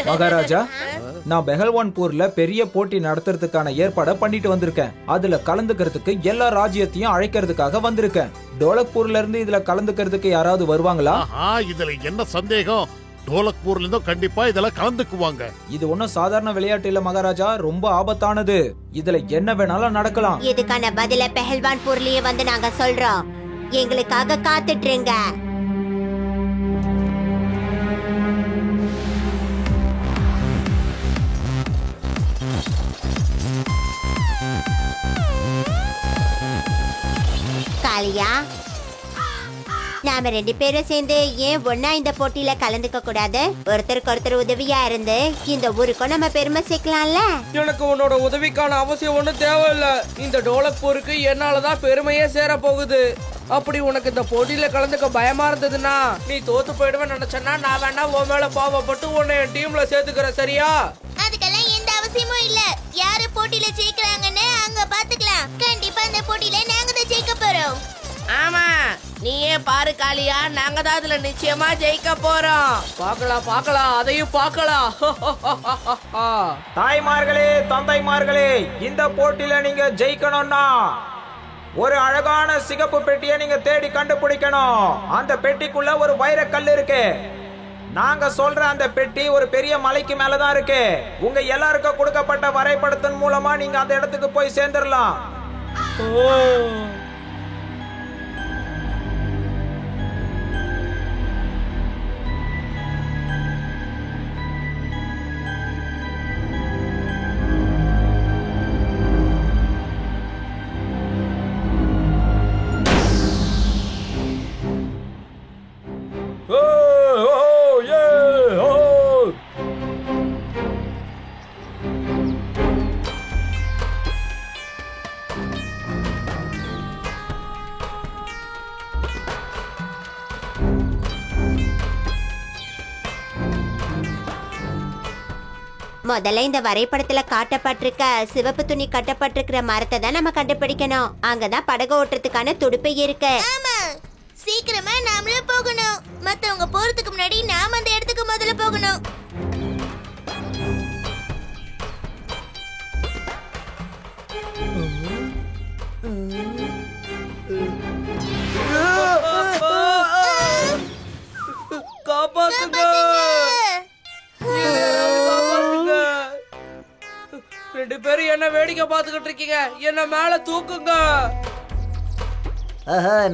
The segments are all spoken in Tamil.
மகாராஜா, நான் பெஹல்வான்பூர்ல பெரிய போட்டி நடத்துறதுக்கான ஏற்பாடை பண்ணிட்டு வந்திருக்கேன். அதுல கலந்துக்கிறதுக்கு எல்லா ராஜ்யத்தையும் அழைக்கிறதுக்காக வந்திருக்கேன். டோலக்பூர்ல இருந்து இதுல கலந்துக்கிறதுக்கு யாராவது வருவாங்களா? இதுல என்ன சந்தேகம்? டோலக்பூர்ல இருந்தும் கண்டிப்பா இதெல்லாம் கலந்துக்குவாங்க. இது ஒன்னும் சாதாரண விளையாட்டு இல்ல மகாராஜா, ரொம்ப ஆபத்தானது. இதுல என்ன வேணாலும் நடக்கலாம். இதுக்கான பதில பெஹல்வான்பூர்லயே வந்து நாங்க சொல்றோம். எங்களுக்காக காத்துட்டுருங்க. காளியா, நாம 2 பேரும் சேர்ந்து ஏன் ஒன்னா இந்த போட்டியில கலந்துக்க கூடாது? ஒருத்தருக்கு ஒருத்தர் உதவியா இருந்து இந்த ஊருக்கும் நம்ம பெருமை சேர்க்கலாம்ல. எனக்கு உன்னோட உதவிக்கான அவசியம் ஒண்ணும் தேவையில்ல. இந்த டோலக்பூருக்கு என்னாலதான் பெருமையே சேர போகுது. அப்படி உனக்கு இந்த போட்டியில கலந்துக்க பயமா இருந்ததுன்னா நீ தோத்து போயிடுவேன்னு நினைச்சனா நான் வேணா உன் மேல பாவப்பட்டு உன்னை என் டீம்ல சேர்த்துக்கிறேன், சரியா? அதுக்கெல்லாம் எந்த அவசியமும் இல்ல. யாரு போட்டியில ஜெயிக்கிறாங்கன்னு அங்க பாத்துக்கலாம். கண்டிப்பா இந்த போட்டியில நாங்க தான் ஜெயிக்க போறோம். ஆமா, நீயே பாரு காளியா, நாங்க தான் அதுல நிச்சயமா ஜெயிக்க போறோம். பார்க்கலாம், அதையும் பார்க்கலாம். தாய்மார்களே, தந்தைமார்களே, இந்த போட்டியில நீங்க ஜெயிக்கணும்னா ஒரு அழகான சிகப்பு பெட்டியை நீங்க தேடி கண்டுபிடிக்கணும். அந்த பெட்டிக்குள்ள ஒரு வைரக்கல் இருக்கு. நாங்க சொல்ற அந்த பெட்டி ஒரு பெரிய மலைக்கு மேலதான் இருக்கு. உங்க எல்லாருக்கும் கொடுக்கப்பட்ட வரைபடத்தின் மூலமா நீங்க அந்த இடத்துக்கு போய் சேர்ந்துடலாம். முதல்ல இந்த வரைபடத்துல காட்டப்பட்டிருக்க சிவப்பு துணி கட்டப்பட்டிருக்கிற மரத்தை தான் நம்ம கண்டுபிடிக்கணும். அங்கதான் படகு ஓட்டுறதுக்கான துடுப்பு இருக்கு. ஆமா, சீக்கிரமா நாமளும் போகணும். மத்தவங்க போறதுக்கு முன்னாடி நாம அந்த இடத்துக்கு முதல்ல போகணும். காப்பாத்துங்க. 2 பேரும் என்ன வேடிக்கை பார்த்துக்கிட்டு இருக்கீங்க? என்ன மேல தூக்குங்க.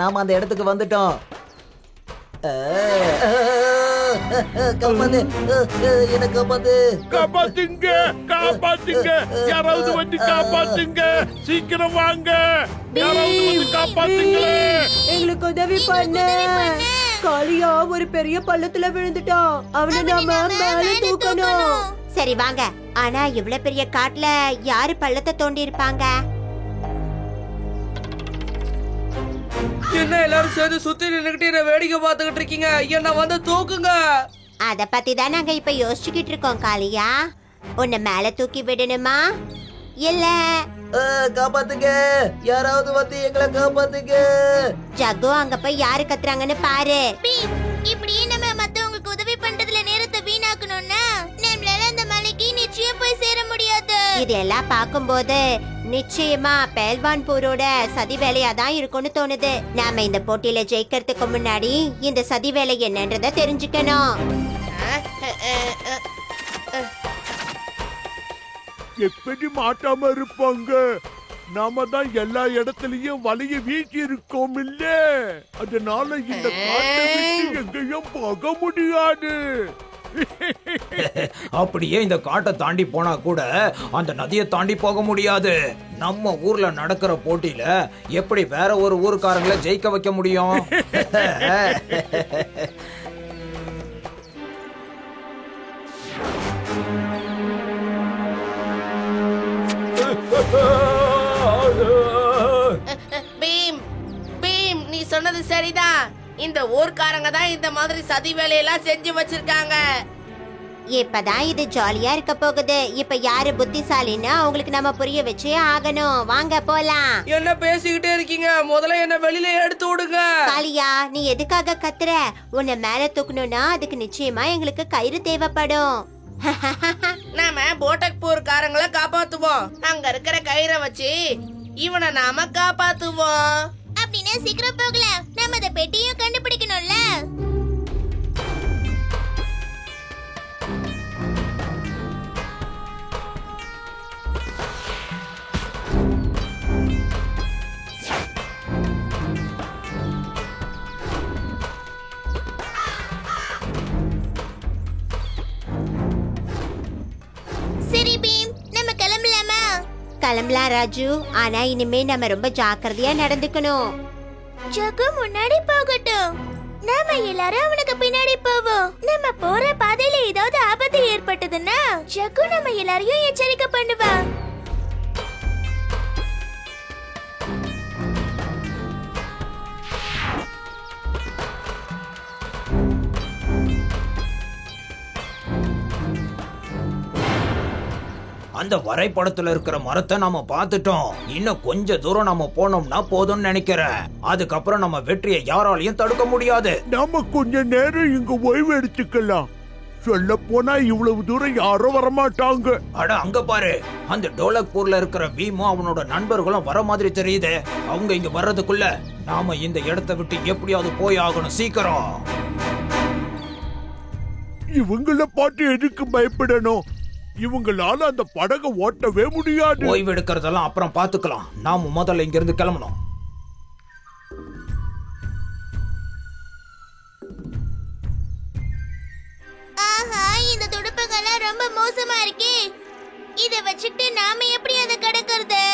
நாம அந்த இடத்துக்கு வந்துட்டோம். காப்பாத்துங்க, யாராவது வந்து காப்பாத்துங்க, சீக்கிரம் வாங்க, யாராவது வந்து காப்பாத்துங்க, எங்களுக்கு உதவி பண்ணு. காளியா ஒரு பெரிய பள்ளத்துல விழுந்துட்டான். அவனை நாம மேல தூக்கணும். சரி வாங்க. ஆனா இவ்வளவு பெரிய காட்டுல யாரு பள்ளத்தை தோண்டி இருப்பாங்க? என்ன எல்லாரும் சேர்ந்து சுத்தி நின்னுகிட்டு என்ன வேடிக்கை பார்த்துக்கிட்டு இருக்கீங்க? என்ன வந்து தூக்குங்க. அத பத்தி தான் நாங்க இப்ப யோசிச்சுக்கிட்டு இருக்கோம். காளியா, உன்னை மேல தூக்கி விடணுமா இல்ல? காப்பாத்துங்க, யாராவது வந்து எங்களை காப்பாத்துங்க. ஜக்கு, அங்க போய் யாரு கத்துறாங்கன்னு பாரு. இப்படியே நம்ம மத்தவங்களுக்கு உதவி பண்றதுல நேரத்தை வீணாக்கணும்னா நம்மளால அந்த மலைக்கு நிச்சயம் போய் சேர முடியாது. இதெல்லாம் பார்க்கும்போது நிச்சயமா பெஹல்வான்பூரோட சதி வேலையா தான் இருக்கும்னு தோணுது. நாம இந்த போட்டியில ஜெயிக்கிறதுக்கு முன்னாடி இந்த சதி வேலை என்னன்றத தெரிஞ்சுக்கணும். எப்படி மாட்டாம இருப்பாங்க? நாம தான் எல்லா இடத்துலயும் வலைய வீசி இருக்கோம் இல்ல, அதனால இந்த காட்டை விட்டு எங்கேயும் போக முடியாது. அப்படியே இந்த காட்டை தாண்டி போனா கூட அந்த நதியை தாண்டி போக முடியாது. நம்ம ஊர்ல நடக்கிற போட்டியில எப்படி வேற ஒரு ஊருக்காரங்களை ஜெயிக்க வைக்க முடியும்? பீம், நீ சொன்னது சரிதான். இந்த ஊர்க்காரங்க தான் இந்த மாதிரி சதி வேலையெல்லாம் செஞ்சு வச்சிருக்காங்க. இப்பதான் இது ஜாலியா இருக்க போகுது. இப்ப யாரு புத்திசாலின்னு அவங்களுக்கு நம்ம புரிய வச்சே ஆகணும். வாங்க போலாம். என்ன பேசிக்கிட்டே இருக்கீங்க? முதல்ல என்ன வெளியில எடுத்து விடுங்க. காளியா, நீ எதுக்காக கத்துற? உன்னை மேல தூக்கணும்னா அதுக்கு நிச்சயமா எங்களுக்கு கயிறு தேவைப்படும். நாம போட்டக்பூர் காரங்களை காப்பாத்துவோம். அங்க இருக்கிற கயிறை வச்சு இவனை நாம காப்பாத்துவோம். அப்படின்னா சீக்கிரம் போகலாம். நம்ம அந்த பெட்டியும் கண்டுபிடிக்கணும்ல. சரி பீம், நம்ம கிளம்பலாமா? கிளம்பலாம் ராஜு. ஆனா இனிமே நம்ம ரொம்ப ஜாக்கிரதையா நடந்துக்கணும். ஜகு முன்னாடி போகட்டும். நாம எல்லாரும் அவனுக்கு பின்னாடி போவோம். நம்ம போற பாதையில ஏதாவது ஆபத்து ஏற்பட்டதுன்னா ஜகு நம்ம எல்லாரையும் எச்சரிக்கை பண்ணுவா. அந்த வரைபடத்துல இருக்கிற மரத்தை நாம பார்த்துட்டோம். இன்னும் கொஞ்ச தூரம் நம்ம போனோம்னா போதும்னு நினைக்கிறேன். அதுக்கப்புறம் நம்ம வெற்றியை யாராலையும் தடுக்க முடியாது. நாம கொஞ்ச நேரம் இங்க ஓய்வு எடுத்துக்கலாம். சொல்ல போனா இவ்வளவு தூரம் யாரும் வரமாட்டாங்க. அட அங்க பாரு, அந்த டோலக்பூர்ல இருக்கிற பீமும் அவனோட நண்பர்களும் வர மாதிரி தெரியுது. அவங்க இங்க வர்றதுக்குள்ள நாம இந்த இடத்தை விட்டு எப்படியாவது போய் ஆகணும். சீக்கிரம். இவங்கள பாட்டு எதுக்கு பயப்படணும்? இவங்களால அந்த படகை ஓட்டவே முடியாது. ஓய்வு எடுக்கிறதெல்லாம் அப்புறம் பாத்துக்கலாம். நாம முதல்ல இங்க இருந்து கிளம்பணும். ஆஹா, இந்த துடுப்புகள்லாம் ரொம்ப மோசமா இருக்கே. இத வச்சுட்டு நாம எப்படி அதை கடக்கிறது?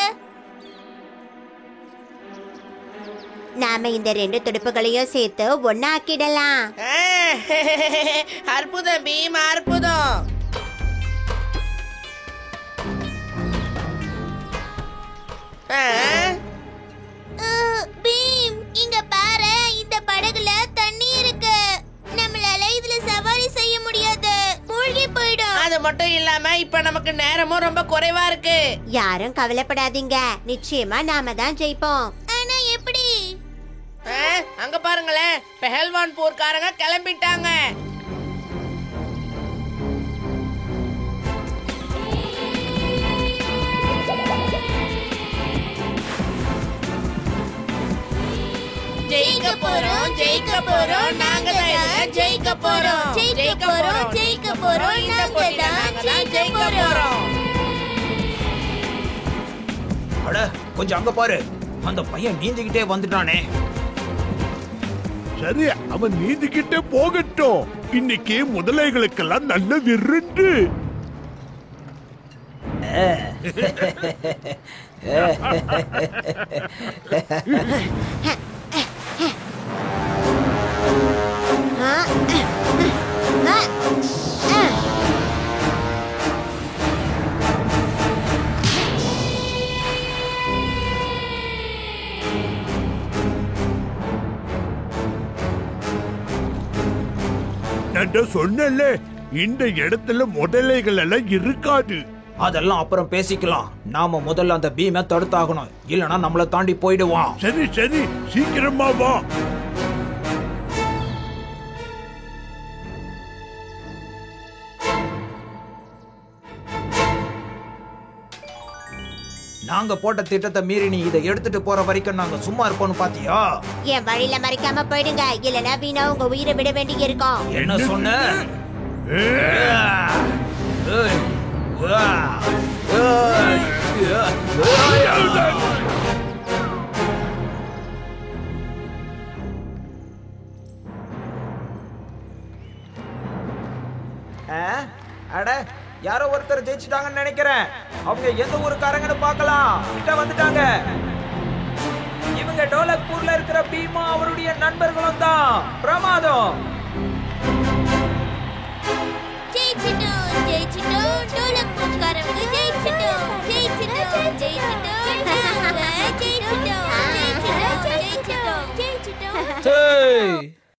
நாம இந்த ரெண்டு துடுப்புகளையும் சேர்த்து ஒன்னாக்கிடலாம். அற்புதம் பீம், அற்புதம். பீம், இங்க பாரு, இந்த படகுல தண்ணி இருக்கு. நம்மளால இதுல சவாரி செய்ய முடியாது. மூழ்கி போயிடும். அது மட்டும் இல்லாம இப்ப நமக்கு நேரமும் ரொம்ப குறைவா இருக்கு. யாரும் கவலைப்படாதீங்க. நிச்சயமா நாம தான் ஜெயிப்போம். ஆனா எப்படி? அங்க பாருங்களேன், பெஹல்வான் போர்க்காரங்க கிளம்பிட்டாங்க. ஜெயிக்க போறோம், ஜெயிக்க போறோம், நாங்க தான் ஜெயிக்க போறோம். ஜெயிக்க போறோம், ஜெயிக்க போறோம், நாங்க தான் ஜெயிக்க போறோம். அட கொஞ்சம் அங்க பாரு, அந்த பையன் நீந்திக்கிட்டே வந்துட்டானே. சரி, அவன் நீந்திக்கிட்டே போகட்டும். இன்னைக்கு முதலைகளுக்கெல்லாம் நல்ல விருந்து. நான் சொன்னல, இந்த இடத்துல முதலைகள் எல்லாம் இருக்காது. அதெல்லாம் அப்புறம் பேசிக்கலாம். நாம முதல்ல அந்த பீமை தடுத்தாகணும், இல்லனா நம்மள தாண்டி போயிடுவான். சரி சரி, சீக்கிரமா வா. நாங்க போட்ட திட்டத்தை மீறி நீ இதை எடுத்துட்டு போற வரைக்கும் நாங்க சும்மா இருப்போம்னு பாத்தியா? என் வழியில மறைக்காம போயிடுங்க, இல்லனா வீணா உங்க உயிரை விட வேண்டி இருக்கும். என்ன சொன்ன? அட, யாரோ ஒருத்தர் ஜெயிச்சிட்டாங்கன்னு நினைக்கிறேன். அவங்க எந்த ஊருக்காரங்கன்னு பார்க்கலாம். கிட்ட வந்துட்டாங்க. இவங்க டோலக்பூர்ல இருக்கிற பீமா அவருடைய நண்பர்களும் தான். பிரமாதம். ஜெயிச்சிட்டோம், ஜெயிச்சிட்டோம், டோலக்பூர்காரங்க ஜெயிச்சிட்டோம், ஜெயிச்சிட்டோம், ஜெயிச்சிட்டோம்.